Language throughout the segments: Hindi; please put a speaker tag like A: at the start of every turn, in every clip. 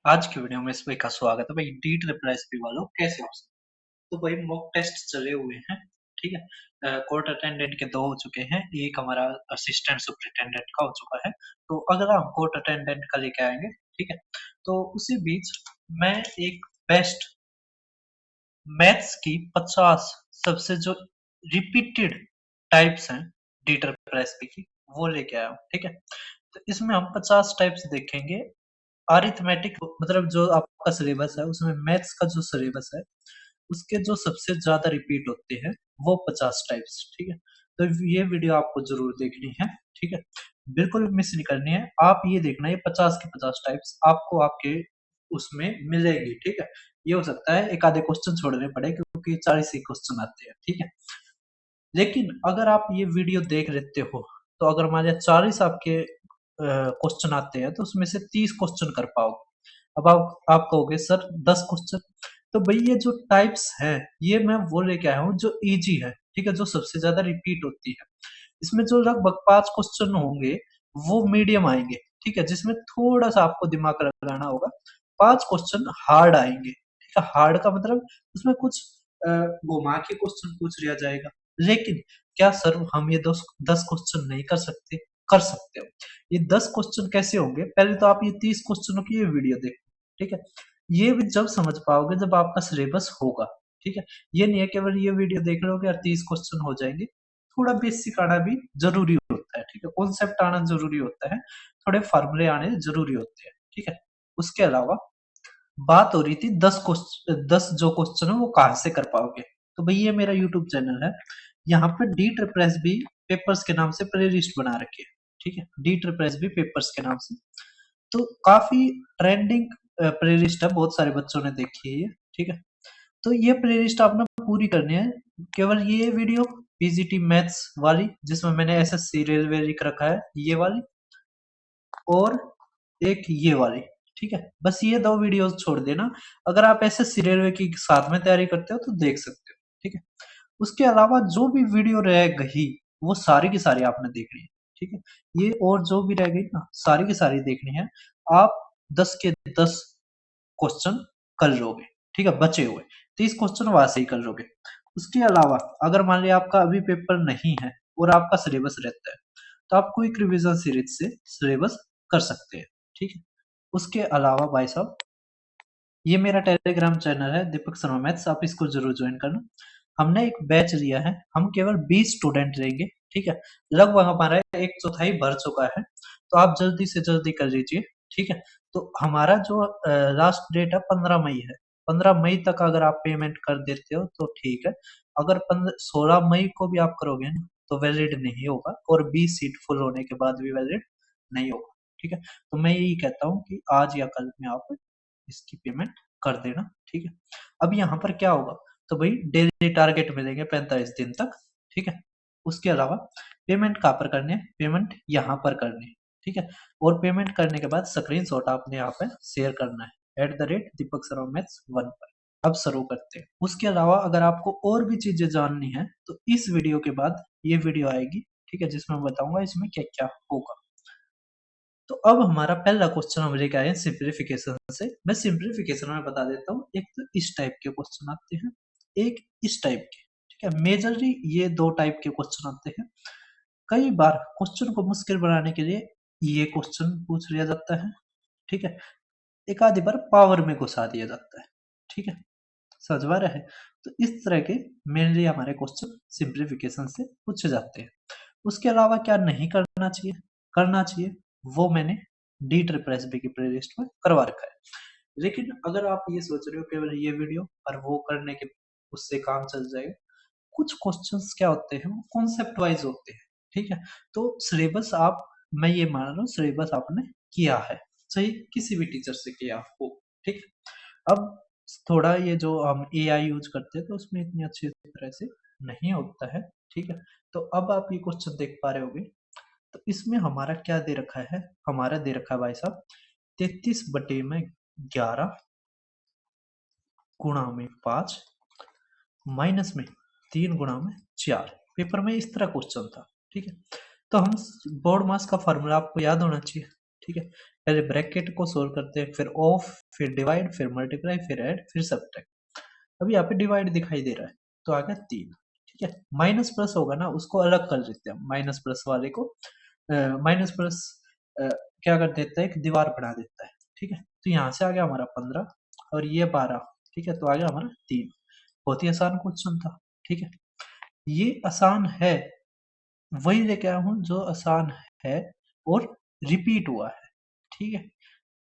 A: आज की वीडियो में सभी का स्वागत है। भाई डीट रिप्लाई एसपी वालों कैसे हो सकते? तो भाई मॉक टेस्ट चले हुए हैं। ठीक है, कोर्ट अटेंडेंट के 2 हो चुके हैं, एक हमारा असिस्टेंट सुपरिटेंडेंट का हो चुका है। तो अगर हम कोर्ट अटेंडेंट का लेके आएंगे, ठीक है, तो उसी बीच मैं एक बेस्ट मैथ्स की 50 सबसे जो रिपीटेड टाइप्स हैं डीट रिप्लाई एसपी की, वो लेके आया हूँ। ठीक है, तो इसमें हम 50 टाइप्स देखेंगे। अरिथमेटिक मतलब जो आपका सिलेबस है उसमें मैथ्स का जो सिलेबस है उसके जो सबसे ज्यादा रिपीट होते हैं वो 50 टाइप्स। ठीक है, तो ये वीडियो आपको जरूर देखनी है। ठीक है, बिल्कुल मिस नहीं करनी है। आप ये देखना, ये 50 के 50 टाइप्स आपको आपके उसमें मिलेगी। ठीक है, ये हो सकता है एक आधे क्वेश्चन छोड़ने पड़े क्योंकि 40 ही क्वेश्चन आते हैं। ठीक है, लेकिन अगर आप ये वीडियो देख लेते हो तो अगर मान लिया 40 आपके क्वेश्चन आते हैं तो उसमें से 30 क्वेश्चन कर पाओगे। अब आप कहोगे सर 10 क्वेश्चन, तो भाई ये जो टाइप्स हैं ये मैं वो लेके आया हूँ जो इजी है। ठीक है, जो सबसे ज्यादा रिपीट होती है। इसमें जो लगभग 5 क्वेश्चन होंगे वो मीडियम आएंगे। ठीक है, जिसमें थोड़ा सा आपको दिमाग लगाना होगा। 5 क्वेश्चन हार्ड आएंगे। ठीक है, हार्ड का मतलब उसमें कुछ घुमा के क्वेश्चन पूछ लिया जाएगा। लेकिन क्या सर हम ये 10 क्वेश्चन नहीं कर सकते? कर सकते हो। ये 10 क्वेश्चन कैसे होंगे? पहले तो आप ये 30 क्वेश्चनों की ये वीडियो देखो। ठीक है, ये भी जब समझ पाओगे जब आपका सिलेबस होगा। ठीक है, ये नहीं है केवल ये वीडियो देख लोगे और 30 क्वेश्चन हो जाएंगे। थोड़ा बेसिक आना भी जरूरी होता है। ठीक है, कॉन्सेप्ट आना जरूरी होता है, थोड़े फार्मूले आने जरूरी होते हैं। ठीक है, उसके अलावा बात हो रही थी 10 जो क्वेश्चन है वो कहाँ से कर पाओगे। तो भाई ये मेरा यूट्यूब चैनल है, यहाँ पे D triple S B papers के नाम से प्ले लिस्ट बना रखी है। ठीक है, D triple S B papers के नाम से, तो काफी ट्रेंडिंग प्ले लिस्ट है, बहुत सारे बच्चों ने देखी है ये। ठीक है, तो ये प्ले लिस्ट आपने पूरी करनी है। केवल ये वीडियो पीजीटी मैथ्स वाली जिसमें मैंने एसएससी रेलवे लिख रखा है ये वाली, और एक ये वाली। ठीक है, बस ये 2 वीडियोस छोड़ देना। अगर आप एसएससी रेलवे की साथ में तैयारी करते हो तो देख सकते हो। ठीक है, उसके अलावा जो भी वीडियो रह गई वो सारी की सारी आपने देखनी है। ठीक है, ये और जो भी रह गई ना सारी की सारी देखनी है। आप 10 के 10 क्वेश्चन कर लोगे। ठीक है, बचे हुए 30 क्वेश्चन वहां से ही कर लोगे। उसके अलावा अगर मान लिया आपका अभी पेपर नहीं है और आपका सिलेबस रहता है तो आप क्विक रिवीजन सीरीज से सिलेबस कर सकते हैं। ठीक है, उसके अलावा भाई साहब ये मेरा टेलीग्राम चैनल है दीपक शर्मा मैथ्स, आप इसको जरूर ज्वाइन करना। हमने एक बैच लिया है, हम केवल 20 स्टूडेंट रहेंगे। ठीक है, लगभग हमारा एक चौथाई भर चुका है, तो आप जल्दी से जल्दी कर लीजिए। ठीक है, तो हमारा जो लास्ट डेट है 15 मई है। 15 मई तक अगर आप पेमेंट कर देते हो तो ठीक है। अगर 16 मई को भी आप करोगे ना तो वैलिड नहीं होगा, और 20 सीट फुल होने के बाद भी वैलिड नहीं होगा। ठीक है, तो मैं यही कहता हूँ कि आज या कल में आप इसकी पेमेंट कर देना। ठीक है, अब यहाँ पर क्या होगा, तो भाई डेली टारगेट मिलेंगे 45 दिन तक। ठीक है, उसके अलावा पेमेंट कहाँ पर करनी है? पेमेंट यहाँ पर करनी है। ठीक है, और पेमेंट करने के बाद स्क्रीनशॉट आपने यहाँ पे शेयर करना है @दीपक शर्मा मैथ्स 1 पर। अब शुरू करते हैं। उसके अलावा अगर आपको और भी चीजें जाननी है तो इस वीडियो के बाद ये वीडियो आएगी। ठीक है, जिसमें मैं बताऊंगा इसमें क्या क्या होगा। तो अब हमारा पहला क्वेश्चन हम लेके आए हैं सिंप्लीफिकेशन से। मैं सिंप्लीफिकेशन में बता देता हूँ, एक तो इस टाइप के क्वेश्चन आते हैं, एक इस टाइप के। ठीक है, मेजरली ये 2 टाइप के क्वेश्चन आते हैं। कई बार क्वेश्चन को मुश्किल बनाने के लिए ये क्वेश्चन पूछ लिया जाता है। ठीक है, एक आधी बार पावर में घुसा दिया जाता है। ठीक है, समझ में आ रहा है? तो इस तरह के मेनली हमारे क्वेश्चन सिंप्लीफिकेशन से पूछे जाते हैं। उसके अलावा क्या नहीं करना चाहिए, करना चाहिए, वो मैंने डी ट्रिपल एस बी की प्लेलिस्ट में करवा रखा है। लेकिन अगर आप ये सोच रहे हो केवल ये वीडियो और वो करने के उससे काम चल जाएगा, कुछ क्वेश्चंस क्या होते हैं वो कॉन्सेप्ट वाइज होते हैं। ठीक है, तो सिलेबस आप, मैं ये मान रहा हूँ सिलेबस आपने किया है, चाहे किसी भी टीचर से किया हो। ठीक है, अब थोड़ा ये जो हम एआई यूज करते हैं तो उसमें इतनी अच्छी तरह से नहीं होता है। ठीक है, तो अब आप ये क्वेश्चन देख पा रहे होगे। तो इसमें हमारा क्या दे रखा है? हमारा दे रखा है भाई साहब 33/11 गुणा में 5 माइनस में 3 गुणा में 4। पेपर में इस तरह क्वेश्चन था। ठीक है, तो हम बोर्ड मास का फॉर्मूला आपको याद होना चाहिए। ठीक है, पहले ब्रैकेट को सोल्व करते हैं, फिर ऑफ, फिर डिवाइड, फिर मल्टीप्लाई, फिर ऐड, फिर सब्ट्रैक्ट। अभी यहाँ पे डिवाइड दिखाई दे रहा है तो आ गया 3। ठीक है, माइनस प्लस होगा ना, उसको अलग कर देते हैं, माइनस प्लस वाले को माइनस प्लस क्या कर देता है, एक दीवार बना देता है। ठीक है, तो यहाँ से आ गया हमारा 15 और ये 12। ठीक है, तो आ गया हमारा 3। बहुत ही आसान क्वेश्चन था। ठीक है, ये आसान है, वही लेके आया हूँ जो आसान है और रिपीट हुआ है। ठीक है,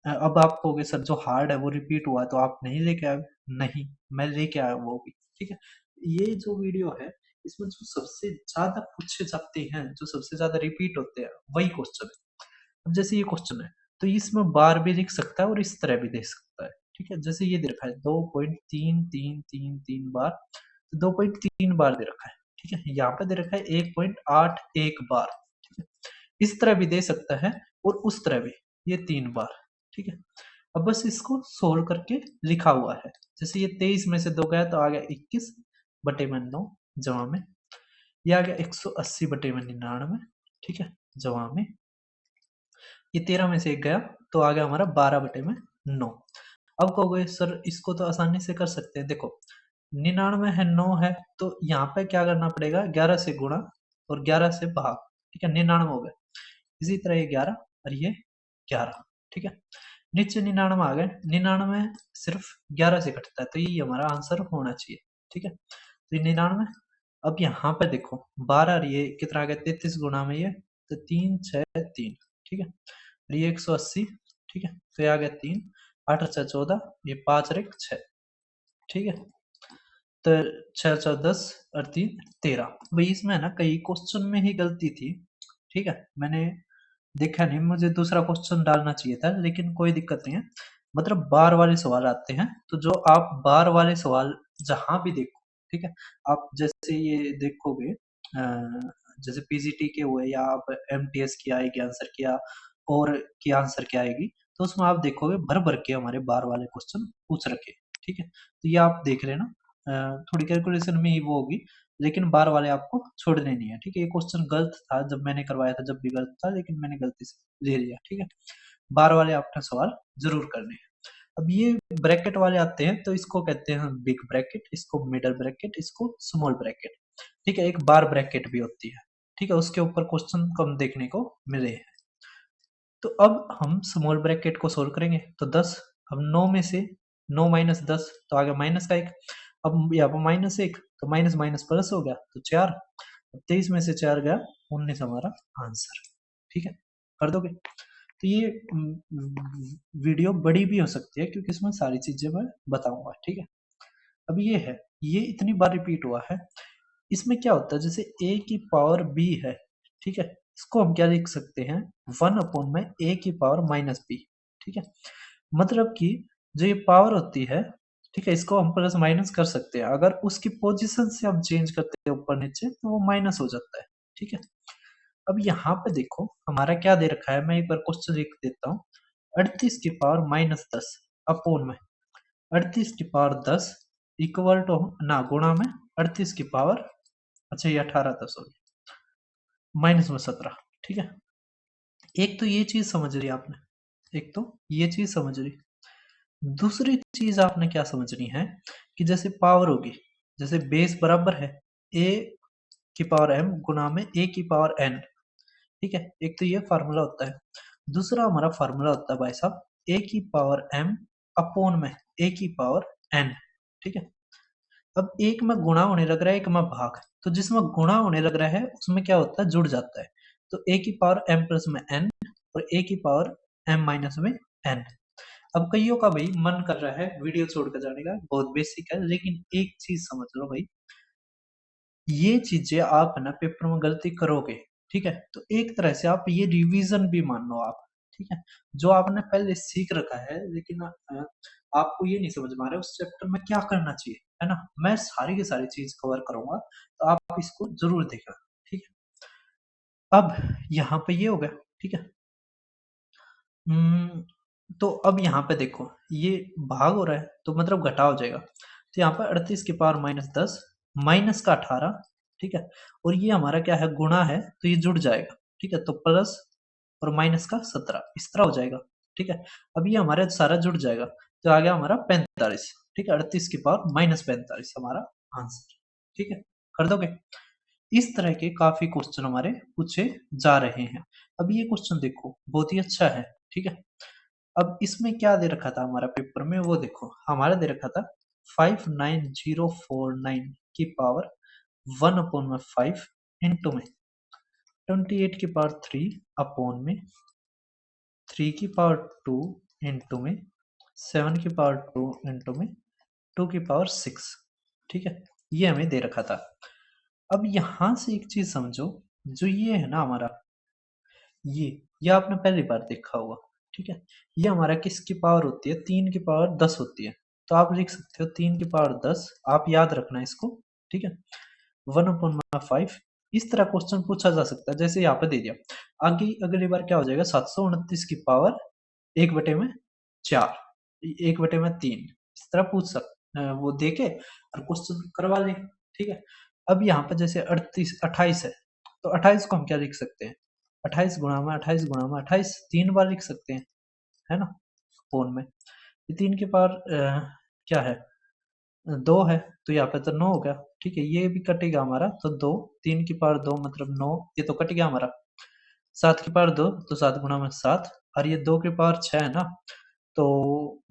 A: अब आप कहोगे सर जो हार्ड है वो रिपीट हुआ है तो आप नहीं लेके आए। नहीं, मैं लेके आया हूँ वो भी। ठीक है, ये जो वीडियो है इसमें जो सबसे ज्यादा पूछे जाते हैं, जो सबसे ज्यादा रिपीट होते हैं, वही क्वेश्चन है। अब जैसे ये क्वेश्चन है तो इसमें बार भी लिख सकता है और इस तरह भी दे सकता है। ठीक है, जैसे ये दे रखा है 2.33333 बार, तो 2.3 बार दे रखा है। ठीक है, यहाँ पे दे रखा है 1.81 बार। ठीक है, इस तरह भी दे सकता है और उस तरह भी, ये 3 बार। ठीक है, अब बस इसको सोल्व करके लिखा हुआ है। जैसे ये 23 में से 2 गया तो आ गया 21 बटे में 9 जमा में, ये आ गया 180 बटे में 99। ठीक है, जमा में ये 13 में से 1 गया तो आ गया हमारा 12 बटे में 9। अब कहोगे सर इसको तो आसानी से कर सकते हैं। देखो 99 है, 9 है, तो यहाँ पे क्या करना पड़ेगा, 11 से गुणा और 11 से भाग। ठीक है, 99 हो गए। इसी तरह ये 11 और ये 11। ठीक है, नीचे 99 आ गए, 99 सिर्फ 11 से कटता है तो यही हमारा आंसर होना चाहिए। ठीक है, तो ये 99। अब यहाँ पे देखो 12 और ये कितना आ गया, 33 गुणा में ये, तो 3 6 3। ठीक है, और ये 180। ठीक है, तो ये आ गया 3, 8 और 6 14, ये 5 और 1 6। ठीक है, तो 6 4 10 और 3 13। भाई इसमें है ना कई क्वेश्चन में ही गलती थी। ठीक है, मैंने देखा नहीं, मुझे दूसरा क्वेश्चन डालना चाहिए था, लेकिन कोई दिक्कत नहीं है। मतलब बार वाले सवाल आते हैं तो जो आप बार वाले सवाल जहां भी देखो, ठीक है, आप जैसे ये देखोगे जैसे पीजीटी के हुए या आप एमटीएस की आएगी आंसर किया और की आंसर क्या आएगी, तो उसमें आप देखोगे भर भर के हमारे बार वाले क्वेश्चन पूछ रखे। ठीक है, तो ये आप देख लेना, थोड़ी कैलकुलेशन में ही वो होगी, लेकिन बार वाले आपको छोड़ने नहीं है। ठीक है, ये क्वेश्चन गलत था जब मैंने करवाया था, जब भी गलत था, लेकिन मैंने गलती से ले लिया। ठीक है, बार वाले आपने सवाल जरूर करने हैं। अब ये ब्रैकेट वाले आते हैं तो इसको कहते हैं बिग ब्रैकेट, इसको मिडल ब्रैकेट, इसको स्मॉल ब्रैकेट। ठीक है, एक बार ब्रैकेट भी होती है। ठीक है, उसके ऊपर क्वेश्चन कम देखने को मिले हैं। तो अब हम स्मॉल ब्रैकेट को सोल्व करेंगे तो 10। अब 9 में से 9 माइनस 10 तो आ गया माइनस का 1। अब यहाँ पर माइनस 1 तो माइनस माइनस प्लस हो गया तो 4। अब 23 में से 4 गया 19 हमारा आंसर। ठीक है, कर दोगे। तो ये वीडियो बड़ी भी हो सकती है क्योंकि इसमें सारी चीजें मैं बताऊंगा। ठीक है, अब ये है, ये इतनी बार रिपीट हुआ है। इसमें क्या होता है, जैसे a की पावर b है। ठीक है, इसको हम क्या लिख सकते हैं, 1 अपॉन में a की पावर माइनस b। ठीक है, मतलब कि जो ये पावर होती है, ठीक है, इसको हम प्लस माइनस कर सकते हैं। अगर उसकी पोजीशन से हम चेंज करते हैं ऊपर नीचे तो वो माइनस हो जाता है। ठीक है, अब यहाँ पे देखो हमारा क्या दे रखा है, मैं एक बार क्वेश्चन लिख देता हूँ। 38 की पावर माइनस 10 अपॉन में 38 की पावर 10 इक्वल टू ना गुणा में 38 की पावर, अच्छा ये 18 था सॉरी, माइनस में 17। ठीक है, एक तो ये चीज समझ रही आपने, एक तो ये चीज समझ रही। दूसरी चीज आपने क्या समझनी है कि जैसे पावर होगी, जैसे बेस बराबर है a की पावर m गुना में a की पावर n। ठीक है, एक तो ये फार्मूला होता है। दूसरा हमारा फार्मूला होता है भाई साहब a की पावर m अपॉन में a की पावर n। ठीक है, अब एक में गुणा होने लग रहा है, एक में भाग, तो जिसमें गुणा होने लग रहा है उसमें क्या होता है, जुड़ जाता है। तो a की पावर m प्लस में n और a की पावर m माइनस में n। अब कईयों का भाई मन कर रहा है वीडियो छोड़कर जाने का, बहुत बेसिक है, लेकिन एक चीज समझ लो भाई, ये चीजें आप है ना पेपर में गलती करोगे। ठीक है, तो एक तरह से आप ये रिवीजन भी मान लो आप। ठीक है, जो आपने पहले सीख रखा है, लेकिन आपको ये नहीं समझ में आ रहा है उस चैप्टर में क्या करना चाहिए, है ना। मैं सारी की सारी चीज कवर करूंगा तो आप इसको जरूर देखना। ठीक है, अब यहाँ पे ये हो गया। ठीक है, तो अब यहाँ पे देखो ये भाग हो रहा है तो मतलब घटा हो जाएगा, तो यहाँ पे 38 की पावर माइनस 10 माइनस का 18। ठीक है, और ये हमारा क्या है, गुणा है, तो ये जुड़ जाएगा। ठीक है, तो प्लस और माइनस का 17, इस तरह हो जाएगा। ठीक है, अब ये हमारा सारा जुड़ जाएगा, तो आ गया हमारा 45। ठीक है, 38 की पावर माइनस 45 हमारा आंसर। ठीक है, कर दोगे? इस तरह के काफी क्वेश्चन हमारे पूछे जा रहे हैं। अब ये क्वेश्चन देखो, बहुत ही अच्छा है। ठीक है, अब इसमें क्या दे रखा था हमारा पेपर में, वो देखो हमारा दे रखा था 59049 की पावर 1/5 इंटू में 28 की पावर 3 अपॉन में 3 की पावर 2 इंटू में 7 की पावर 2 इंटू में 2 की पावर 6। ठीक है, ये हमें दे रखा था। अब यहां से एक चीज समझो, जो ये है ना हमारा, ये आपने पहली बार देखा होगा। ठीक है, ये हमारा किसकी पावर होती है, 3 की पावर 10 होती है। तो आप लिख सकते हो 3 की पावर 10, आप याद रखना इसको। ठीक है, 1/5। इस तरह क्वेश्चन पूछा जा सकता है, जैसे यहाँ पे दे दिया। आगे अगली बार क्या हो जाएगा, 729 की पावर 1/4, 1/3, इस तरह पूछ सकते, वो देके और क्वेश्चन करवा ले। ठीक है, अब यहाँ पे जैसे 28 है, तो 28 को हम क्या लिख सकते हैं, 28 गुणा में 28 गुणा में 28, 3 बार लिख सकते हैं, है ना, फोन में। ये 3 की पावर क्या है, 2 है, तो यहाँ पे तो 9 हो गया। ठीक है, ये भी कटेगा हमारा, तो 2, 3 की पावर 2 मतलब 9, ये तो कट गया हमारा। 7 की पावर 2, तो 7 गुणा में 7, और ये 2 की पावर 6 है ना, तो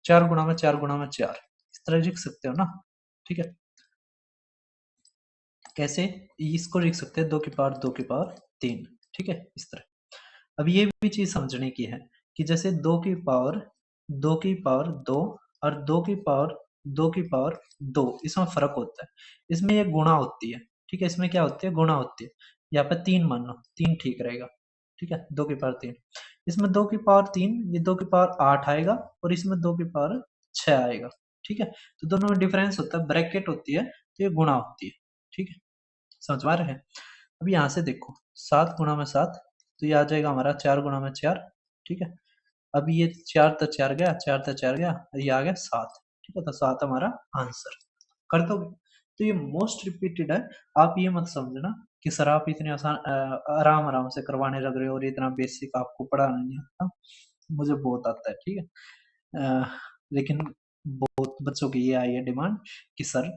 A: 4 गुणा में 4 गुणा में 4, इस तरह लिख सकते हो ना। ठीक है, कैसे, इसको लिख सकते हैं 2 की पावर 2 की पावर 3। ठीक है, इस तरह। अब ये भी चीज समझने की है कि जैसे 2 की पावर 2 की पावर 2 और 2 की पावर 2 की पावर 2, इसमें फर्क होता है। इसमें ये गुणा होती है। ठीक है, इसमें क्या होती है, गुणा होती है। यहाँ पे 3 मान लो, 3 ठीक रहेगा। ठीक है, 2 की पावर 3, इसमें 2 की पावर 3, ये 2 की पावर 8 आएगा, और इसमें 2 की पावर 6 आएगा। ठीक है, तो दोनों में डिफरेंस होता है, ब्रैकेट होती है, तो ये गुणा होती है। ठीक है, समझ पा रहे हैं? अब यहाँ से देखो, 7 गुणा में 7, तो ये आ जाएगा हमारा 4 गुणा में 4। ठीक है, अब ये 4 तो 4 गया, 4 तो 4 गया, ये आ गया 7। ठीक है, तो 7 हमारा आंसर। कर दोगे? तो ये मोस्ट रिपीटेड है। आप ये मत समझना कि सर आप इतने आसान आराम आराम से करवाने लग रहे हो और इतना बेसिक आपको पढ़ाना नहीं आता, मुझे बहुत आता है। ठीक है, लेकिन बहुत बच्चों की ये आई है डिमांड कि सर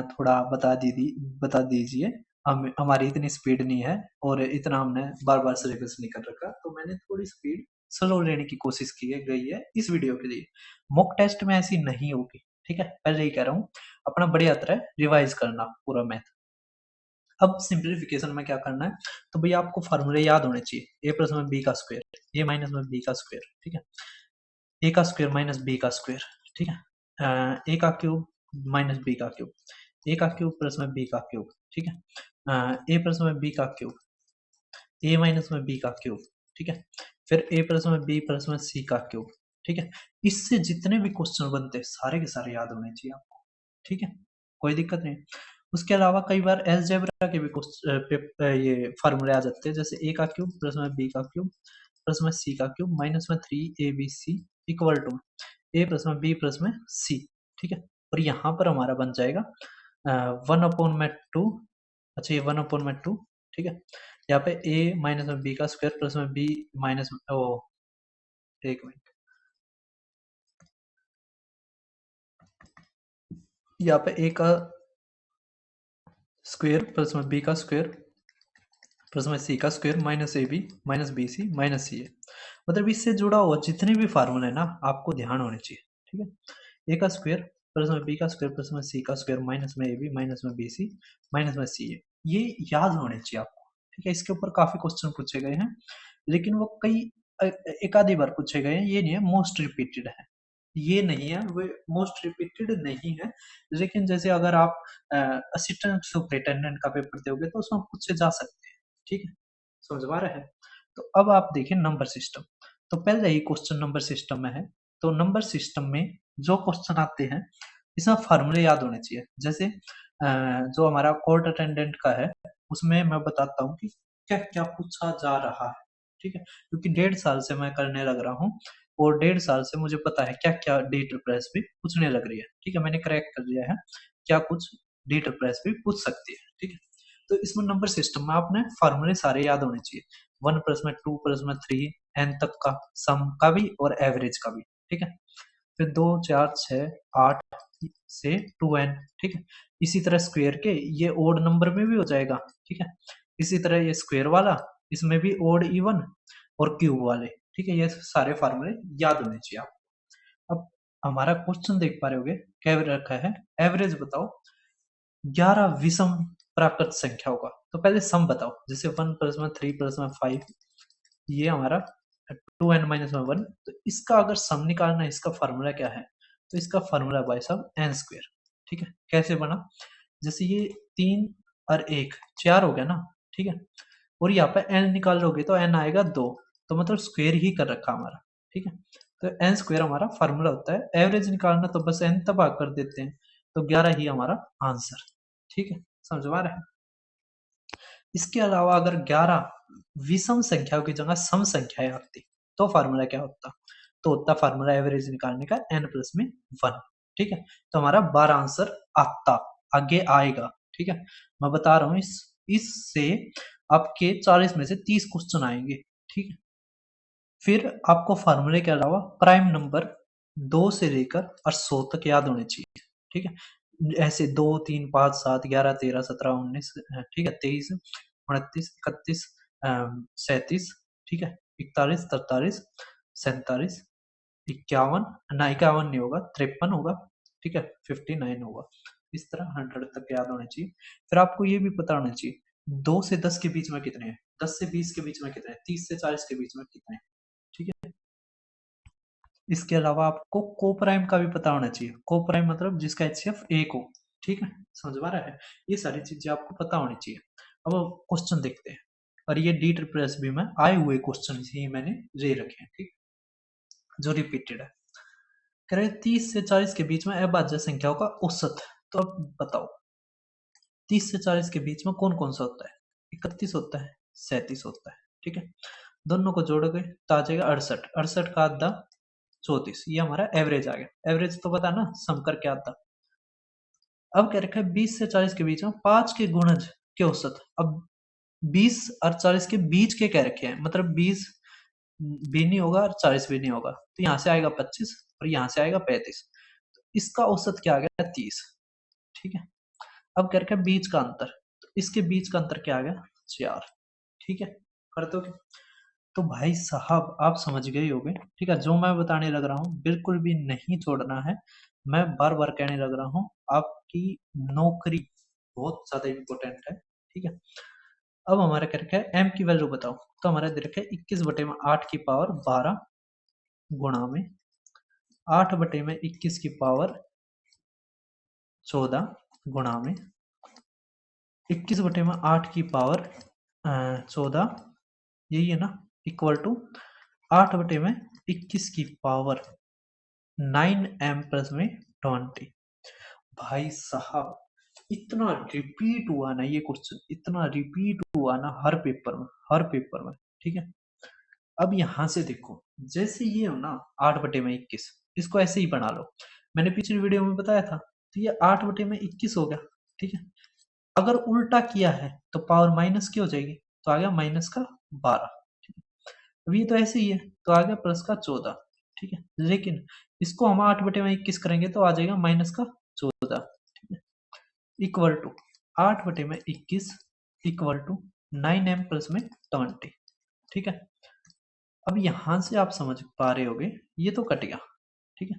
A: थोड़ा बता दीजिए, हम हमारी इतनी स्पीड नहीं है और इतना हमने बार बार सिलेबस नहीं कर रखा, तो मैंने थोड़ी स्पीड स्लो लेने की कोशिश की है गई है इस वीडियो के लिए। मॉक टेस्ट में ऐसी नहीं होगी। ठीक है, पहले ही कह रहा हूँ, अपना बढ़िया तरह रिवाइज करना पूरा मैथ। अब सिंप्लीफिकेशन में क्या करना है, तो भैया आपको फॉर्मूले याद होने चाहिए। ए प्लस में बी का स्क्वायर, ए माइनस में बी का स्क्वायर। ठीक है, ए का स्क्वायर माइनस बी का स्क्वायर। ठीक है, ए का क्यूब माइनस बी का क्यूब, ए का क्यूब प्लस में बी का क्यूब। ठीक है, ए प्लस में बी का क्यूब, ए माइनस में बी का क्यूब। ठीक है, फिर ए प्लस में बी प्लस में सी का क्यूब। ठीक है, इससे जितने भी क्वेश्चन बनते हैं सारे के सारे याद होने चाहिए आपको। ठीक है, कोई दिक्कत नहीं। उसके अलावा कई बार अलजेब्रा के भी ये फार्मूले आ जाते हैं, जैसे ए का क्यूब प्लस में बी का क्यूब प्लस में सी का क्यूब माइनस में 3abc equal to A plus में बी प्लस में सी। ठीक है, और यहाँ पर हमारा बन जाएगा 1/2। अच्छा, ये 1/2। ठीक है, यहाँ पे a माइनस में b का स्क्वायर प्लस में b माइनस में ओ, एक मिनट, यहाँ पे a का स्क्वायर प्लस में b का स्क्वायर प्लस में c का square minus ab minus bc minus ca, मतलब इससे जुड़ा हुआ जितने भी फार्मूले है ना, आपको ध्यान होने चाहिए। ठीक है, a का स्क्वायर प्लस में b का स्क्वायर प्लस में c का स्क्वायर माइनस में ab माइनस में bc माइनस में ca, ये याद होने चाहिए आपको। ठीक है, इसके ऊपर काफी क्वेश्चन पूछे गए हैं, लेकिन वो कई एक आधी बार पूछे गए हैं, ये नहीं है मोस्ट रिपीटेड है, ये नहीं है, वो मोस्ट रिपीटेड नहीं है। लेकिन जैसे अगर आप असिस्टेंट सुपरिटेंडेंट का पेपर दोगे तो उसमें पूछे जा सकते हैं। ठीक है, समझ पा रहे हैं? तो अब आप देखिए नंबर सिस्टम, तो पहले ही क्वेश्चन नंबर सिस्टम में है, तो नंबर सिस्टम में जो क्वेश्चन आते हैं इसमें फार्मूले याद होने चाहिए। जैसे जो हमारा कोर्ट अटेंडेंट का है, उसमें मैं बताता हूँ कि क्या क्या पूछा जा रहा है। ठीक है, क्योंकि 1.5 साल से मैं करने लग रहा हूँ और 1.5 साल से मुझे पता है क्या क्या डेट प्रेस भी पूछने लग रही है। ठीक है, मैंने क्रैक कर लिया है क्या कुछ डेट प्रेस भी पूछ सकती है। ठीक है, तो इसमें नंबर सिस्टम में आपने फार्मूले सारे याद होने चाहिए। 1 प्लस में 2 प्लस में 3 n तक का सम का भी और एवरेज का भी, ठीक है। फिर 2 4 6 8 से 2n, ठीक है। इसी तरह स्क्वायर के ये ओड नंबर में भी हो जाएगा, ठीक है। इसी तरह ये स्क्वायर वाला, इसमें भी ओड इवन और क्यूब वाले, ठीक है। ये सारे फार्मूले याद होने चाहिए आप। अब हमारा क्वेश्चन देख पा रहे होगे, क्या रखा है, एवरेज बताओ 11 विषम प्राकृत संख्याओं का। तो पहले सम बताओ, जैसे 1 प्लस में 3 प्लस में 5, ये हमारा 2n माइनस में 1, तो इसका अगर सम निकालना है, इसका फार्मूला क्या है, तो इसका फार्मूला भाई साहब n स्क्वायर, ठीक है। कैसे बना, जैसे ये 3 और 1 4 हो गया ना, ठीक है। और यहाँ पे n निकाल लोगे तो n आएगा 2, तो मतलब स्क्वायर ही कर रखा हमारा, ठीक है। तो n स्क्वायर हमारा फार्मूला होता है। एवरेज निकालना तो बस n तबाह कर देते हैं, तो 11 ही हमारा आंसर, ठीक है। समझ में आ रहा है। इसके अलावा अगर 11 विषम संख्याओं की जगह सम संख्याएं आती तो फार्मूला क्या होता, तो होता फार्मूला एवरेज निकालने का n प्लस में 1, ठीक है। तो हमारा 12 आंसर आता, आगे आएगा, ठीक है। मैं बता रहा हूँ, इससे आपके 40 में से 30 क्वेश्चन आएंगे, ठीक है। फिर आपको फार्मूले के अलावा प्राइम नंबर 2 से लेकर और 100 तक याद होने चाहिए, ठीक है। ऐसे 2 3 5 7 11 13 17 19, ठीक है, 23 29 31 37, ठीक है, 41 43 47 51, ना 51 नहीं होगा, 53 होगा, ठीक है, 59 होगा। इस तरह 100 तक याद होने चाहिए। फिर आपको ये भी पता होना चाहिए 2 से 10 के बीच में कितने हैं, 10 से 20 के बीच में कितने हैं, 30 से 40 के बीच में कितने हैं, ठीक है। इसके अलावा आपको को प्राइम का भी पता होना चाहिए। को प्राइम मतलब जिसका एचसीएफ 1 हो, ठीक है। समझ में आ रहा है। ये सारी चीजें आपको पता होनी चाहिए। अब क्वेश्चन देखते हैं, और ये डी ट्रिपल एस बी में आए हुए क्वेश्चन ही मैंने ले रखे हैं, ठीक, जो रिपीटेड है। कह रहे 30 से 40 के बीच में अभाज्य संख्याओं का औसत। तो अब बताओ 30 से 40 के बीच में कौन कौन सा होता है, 31 होता है, 37 होता है, ठीक है। दोनों को जोड़ोगे तो आ जाएगा 68, 68 का आधा 34, ये हमारा एवरेज आ गया। एवरेज तो पता ना, सम करके आता। अब क्या रखा है 20 से 40 के बीच में 5 के गुणज के औसत। अब 20 और 40 के बीच के कह रखे हैं, मतलब 20 भी नहीं होगा और 40 भी नहीं होगा, तो यहाँ से आएगा 25 और यहाँ से आएगा 35, तो इसका औसत क्या आ गया 30, ठीक है। अब कह रखा है बीच का अंतर, तो इसके बीच का अंतर क्या आ गया 4, ठीक है। कर दो। तो भाई साहब आप समझ गए होंगे, ठीक है। जो मैं बताने लग रहा हूँ बिल्कुल भी नहीं छोड़ना है। मैं बार बार कहने लग रहा हूँ, आपकी नौकरी बहुत ज्यादा इम्पोर्टेंट है, ठीक है। अब हमारा क्या रखा है, m की वैल्यू बताओ। तो हमारा दे रखा है 21 बटे में 8 की पावर 12 गुणा में 8 बटे में 21 की पावर 14 गुणा में 21 बटे में 8 की पावर 14, यही है ना, इक्वल टू 8 बटे में 21 की पावर 9m प्लस में 20। भाई साहब इतना रिपीट हुआ ना ये क्वेश्चन, इतना रिपीट हुआ ना हर पेपर में, हर पेपर में, ठीक है। अब यहां से देखो, जैसे ये हो ना 8 बटे में 21, इसको ऐसे ही बना लो। मैंने पिछली वीडियो में बताया था, तो ये 8 बटे में 21 हो गया, ठीक है। अगर उल्टा किया है तो पावर माइनस की हो जाएगी, तो आ गया माइनस का 12, ठीक है। अब ये तो ऐसे ही है, तो आ गया प्लस का 14, ठीक है। लेकिन इसको हम 8 बटे में 21 करेंगे तो आ जाएगा माइनस का 14, ठीक है, इक्वल टू 8 बटे में 21 इक्वल टू 9m प्लस में 20, ठीक है। अब यहां से आप समझ पा रहे होगे, ये तो कट गया, ठीक है।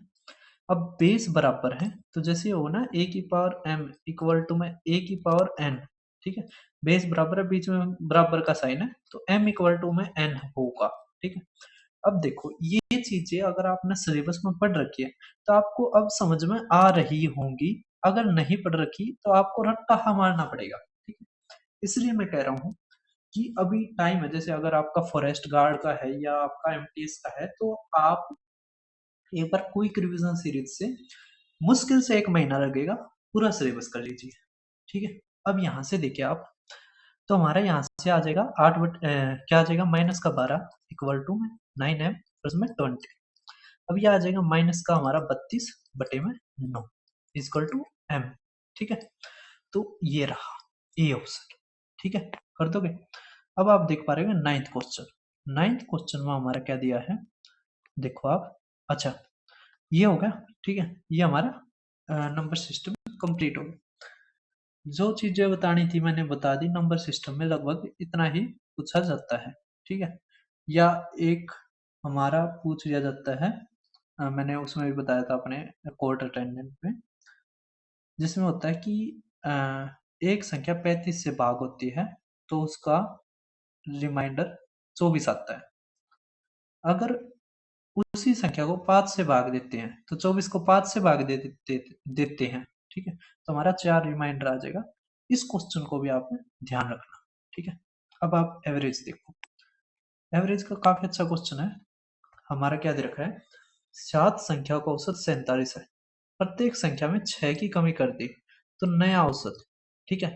A: अब बेस बराबर है, तो जैसे हो ना a की पावर m इक्वल टू में a की पावर n, ठीक है। बेस बराबर है, बीच में बराबर का साइन है, तो m इक्वल टू में n होगा, ठीक है। अब देखो ये चीजें अगर आपने सिलेबस में पढ़ रखी है तो आपको अब समझ में आ रही होंगी, अगर नहीं पढ़ रखी तो आपको रट्टा मारना पड़ेगा, ठीक है। इसलिए मैं कह रहा हूँ कि अभी टाइम है, जैसे अगर आपका फॉरेस्ट गार्ड का है या आपका एमटीएस का है, तो आप एक बार क्विक रिवीजन सीरीज से मुश्किल से 1 महीना लगेगा, पूरा सिलेबस कर लीजिए, ठीक है। अब यहाँ से देखिए आप, तो हमारा यहाँ से आ जाएगा क्या आ जाएगा माइनस का 12 इक्वल टू 9m प्लस में 20। अब ये आ जाएगा माइनस का हमारा 32 बटे में 9 इक्वल टू m, ठीक है। तो ये रहा ए ऑप्शन, ठीक है, कर दोगे। अब आप देख पा रहे हो नाइन्थ क्वेश्चन में हमारा क्या दिया है, देखो आप। अच्छा, ये हो गया, ठीक है, ये हमारा नंबर सिस्टम कंप्लीट हो गया। जो चीजें बतानी थी मैंने बता दी। नंबर सिस्टम में लगभग इतना ही पूछा जाता है, ठीक है। या एक हमारा पूछ लिया जाता है, मैंने उसमें भी बताया था अपने कोर्ट अटेंडेंट में, जिसमें होता है कि एक संख्या 35 से भाग होती है तो उसका रिमाइंडर 24 आता है। अगर उसी संख्या को 5 से भाग देते हैं तो 24 को 5 से भाग देते हैं, ठीक है, तो हमारा 4 रिमाइंडर आ जाएगा। इस क्वेश्चन को भी आपने ध्यान रखना, ठीक है। अब आप एवरेज देखो। एवरेज का काफी अच्छा क्वेश्चन है। हमारा क्या दे रखा है, 7 संख्या का औसत 47 है, प्रत्येक संख्या में 6 की कमी कर दी तो नया औसत, ठीक है।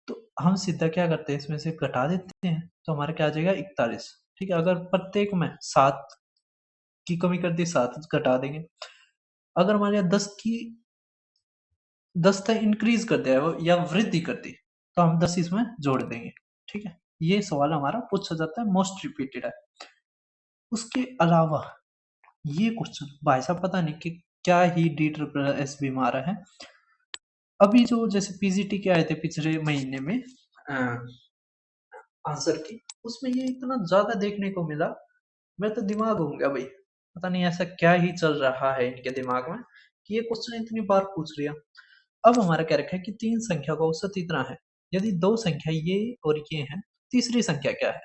A: तो हम सीधा क्या करते हैं, इसमें से घटा देते हैं तो हमारा क्या आ जाएगा 41, ठीक है। अगर प्रत्येक में 7 की कमी कर दी, 7 घटा देंगे। अगर मान लिया 10 तक इंक्रीज कर दिया या वृद्धि कर दी तो हम 10 इसमें जोड़ देंगे, ठीक है। ये सवाल हमारा पूछा जाता है, मोस्ट रिपीटेड है। उसके अलावा ये क्वेश्चन भाई साहब पता नहीं कि क्या ही डी ट्रिपल एस बी मारा है। अभी जो जैसे पीजीटी के आए थे पिछले महीने में आंसर की, उसमें ये इतना ज्यादा देखने को मिला, मैं तो दिमाग हो गया भाई। पता नहीं ऐसा क्या ही चल रहा है इनके दिमाग में कि ये क्वेश्चन इतनी बार पूछ लिया। अब हमारा क्या रखा है कि 3 संख्या का औसत इतना है, यदि 2 संख्या ये और ये हैं, तीसरी संख्या क्या है।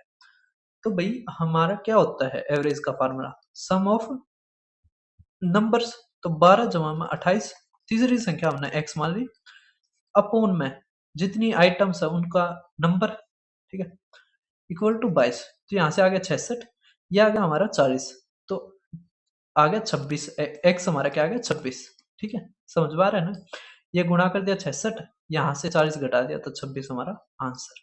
A: तो भाई हमारा क्या होता है एवरेज का फार्मूला, सम ऑफ नंबर्स। तो 12 जमा में 28, तीसरी संख्या हमने x मान ली, अपोन में जितनी आइटम्स है उनका नंबर, ठीक है, इक्वल टू 22। तो यहाँ से आ गया 66, ये आ गया हमारा 40, तो आ गया 26। x हमारा क्या आ गया 26, ठीक है, समझ में आ रहा है ना। ये गुणा कर दिया 66, यहाँ से 40 घटा दिया तो 26 हमारा आंसर,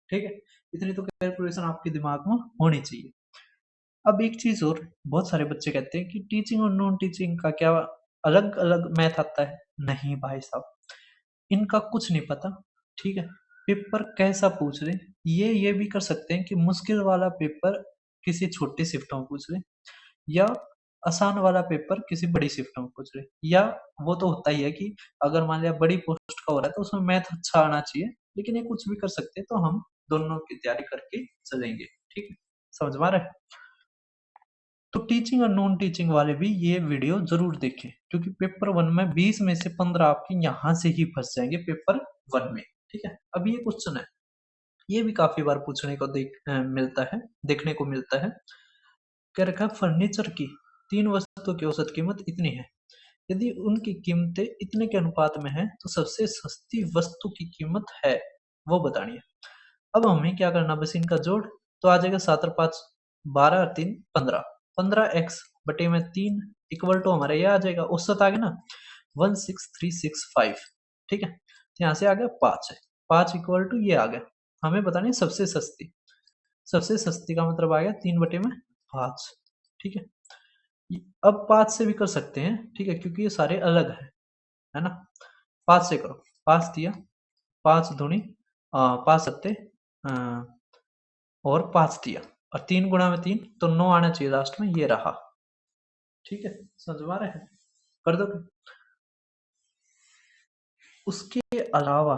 A: ठीक है। इतनी तो कैलकुलेशन आपके दिमाग में होनी चाहिए। अब एक चीज और, बहुत सारे बच्चे कहते हैं कि टीचिंग और नॉन टीचिंग का क्या अलग अलग मैथ आता है। नहीं भाई साहब, इनका कुछ नहीं पता, ठीक है। पेपर कैसा पूछ रहे, ये भी कर सकते हैं कि मुश्किल वाला पेपर किसी छोटी शिफ्ट में पूछ ले, या आसान वाला पेपर किसी बड़ी शिफ्ट में पूछ ले, या वो तो होता ही है कि अगर मान लिया बड़ी पोस्ट का हो रहा है तो उसमें मैथ अच्छा आना चाहिए, लेकिन ये कुछ भी कर सकते हैं। तो हम दोनों की तैयारी करके चलेंगे, ठीक है, समझ में आ रहा है। तो टीचिंग और नॉन टीचिंग वाले भी ये वीडियो जरूर देखें, क्योंकि पेपर 1 में 20 में से 15 आपके यहाँ से ही फंस जाएंगे पेपर 1 में, ठीक है। अब ये क्वेश्चन है, ये भी काफी बार पूछने को मिलता है, देखने को मिलता है। क्या रखा है, फर्नीचर की 3 वस्तुओं की औसत कीमत इतनी है, यदि उनकी कीमतें इतने के अनुपात में है तो सबसे सस्ती वस्तु की कीमत है वो बतानी है। अब हमें क्या करना, बस इनका जोड़, तो आ जाएगा 7 और 5 12 और 3 15, 15x बटे में 3 इक्वल टू हमारा ये आ जाएगा, औसत आ गया ना 16365, ठीक है। तो यहाँ से आ गया 5 है, 5 इक्वल टू ये आ गया। हमें बतानी है सबसे सस्ती, सबसे सस्ती का मतलब आ गया 3 बटे में 5, ठीक है। अब 5 से भी कर सकते हैं, ठीक है, क्योंकि ये सारे अलग है ना। 5 से करो, 5 दिया, 5 दूनी 5 सत्ते और 5 दिया, और 3 गुणा में 3 तो 9 आना चाहिए लास्ट में, ये रहा, ठीक है, समझ में आ रहा है, कर दो। उसके अलावा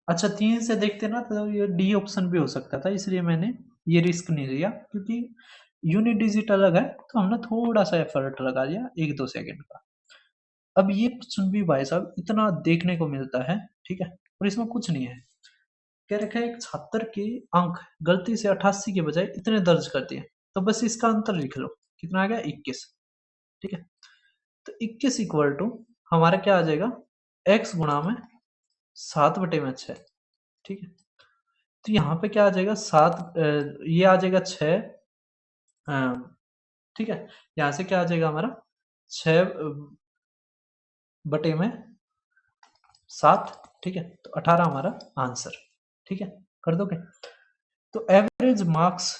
A: अच्छा 3 से देखते ना तो ये डी ऑप्शन भी हो सकता था, इसलिए मैंने ये रिस्क नहीं लिया, क्योंकि यूनिट डिजिट अलग है तो हमने थोड़ा सा एफर्ट लगा लिया 1-2 सेकंड का। अब ये क्वेश्चन भी भाई साहब इतना देखने को मिलता है, ठीक है, और इसमें कुछ नहीं है। कह रखा है एक छात्र के अंक गलती से 88 के बजाय इतने दर्ज कर दिए, तो बस इसका अंतर लिख लो, कितना आ गया 21, ठीक है। तो 21 इक्वल टू हमारा क्या आ जाएगा, x गुणा में 7 बटे में 6, ठीक है। तो यहाँ पे क्या आ जाएगा 7, ये आ जाएगा 6, ठीक है। यहाँ से क्या आ जाएगा हमारा 6 बटे में 7, ठीक है, तो 18 हमारा आंसर, ठीक है, कर दोगे। तो एवरेज मार्क्स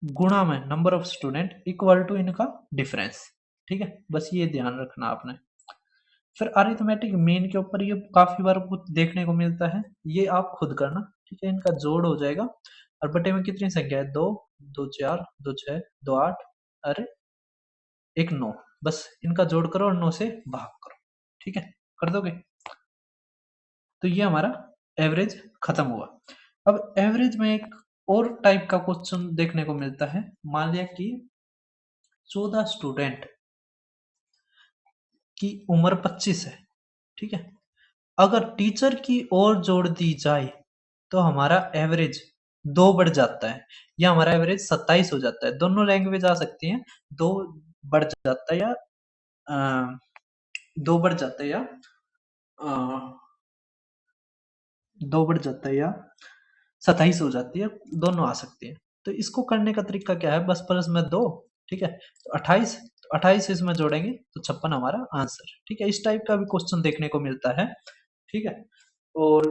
A: गुणा में number of student equal to इनका डिफरेंस, ठीक है, बस ये ध्यान रखना आपने। फिर अरिथमेटिक मीन के ऊपर ये काफी बार कुछ देखने को मिलता है, ये आप खुद करना, ठीक है, इनका जोड़ हो जाएगा। और बटे में कितनी संख्या है? 2, 2 4, 2 6, 2 8, अरे 1 9। बस इनका जोड़ करो और 9 से भाग करो। ठीक है, कर दोगे? तो ये हमारा एवरेज खत्म हुआ। अब एवरेज में एक और टाइप का क्वेश्चन देखने को मिलता है। मान लिया कि 14 स्टूडेंट की उम्र 25 है। ठीक है, अगर टीचर की ओर जोड़ दी जाए तो हमारा एवरेज 2 बढ़ जाता है, या हमारा एवरेज 27 हो जाता है। दोनों लैंग्वेज आ सकती हैं। 2 बढ़ जाता है या 2 बढ़ जाता है या 2 बढ़ जाता है या 27 हो जाती है, दोनों आ सकती है। तो इसको करने का तरीका क्या है? बस प्लस में 2। ठीक है, तो 28, तो 28 इसमें जोड़ेंगे तो 56 हमारा आंसर। ठीक है, इस टाइप का भी क्वेश्चन देखने को मिलता है। ठीक है, और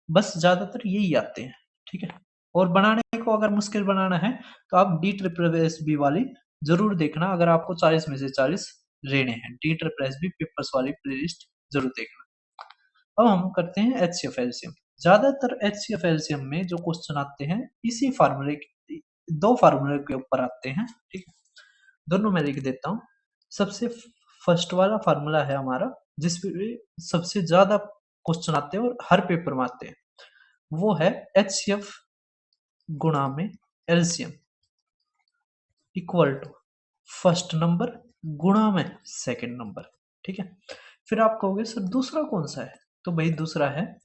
A: बस ज्यादातर यही आते हैं। ठीक है, और बनाने को अगर मुश्किल बनाना है तो आप डी ट्रिपल एस बी वाली जरूर देखना। अगर आपको 40 में से 40 लेने हैं, D triple S B papers वाली प्लेलिस्ट जरूर देखना। अब हम करते हैं एचसीएफ एलसीएम। ज्यादातर एचसीएफ एलसीएम में जो क्वेश्चन आते हैं इसी फार्मूले, दो फार्मूले के ऊपर आते हैं। ठीक है, दोनों मैं लिख देता हूँ। सबसे फर्स्ट वाला फार्मूला है हमारा जिसपे सबसे ज्यादा क्वेश्चन आते हैं और हर पेपर में आते हैं, वो है एचसीएफ गुणा में LCM equal to first number गुणा में सेकंड नंबर। ठीक है, फिर आप कहोगे सर दूसरा कौन सा है? तो भाई दूसरा है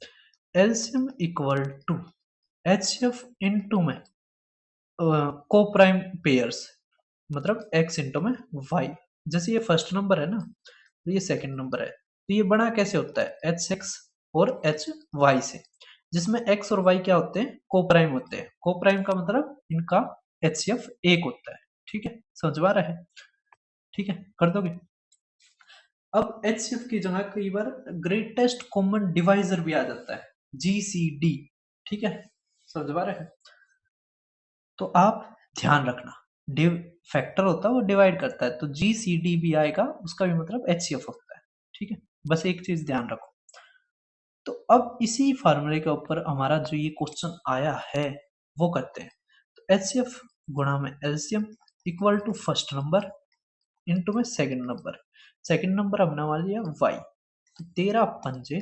A: LCM equal to HCF into में को प्राइम पेयर्स, मतलब एक्स इंटू में वाई। जैसे ये फर्स्ट नंबर है ना, तो ये सेकंड नंबर है, तो ये बना कैसे होता है? एच एक्स और एच वाई से, जिसमें एक्स और वाई क्या होते हैं? को प्राइम होते हैं। को प्राइम का मतलब इनका एचसीएफ एक होता है। ठीक है, समझ में आ रहा है? ठीक है, कर दोगे? अब एचसीएफ की जगह कई बार ग्रेटेस्ट कॉमन डिवाइजर भी आ जाता है, जीसीडी। ठीक है, समझ में आ रहा है? तो आप ध्यान रखना, डिव फैक्टर होता है वो डिवाइड करता है, तो जीसीडी भी आएगा, उसका भी मतलब एचसीएफ होता है। ठीक है, बस एक चीज ध्यान रखो। तो अब इसी फार्मूले के ऊपर हमारा जो ये क्वेश्चन आया है वो करते हैं। तो एचसीएफ गुणा में LCM equal to first number into में सेकंड नंबर। सेकंड नंबर हमने मान लिया वाई। तो 13 पंजे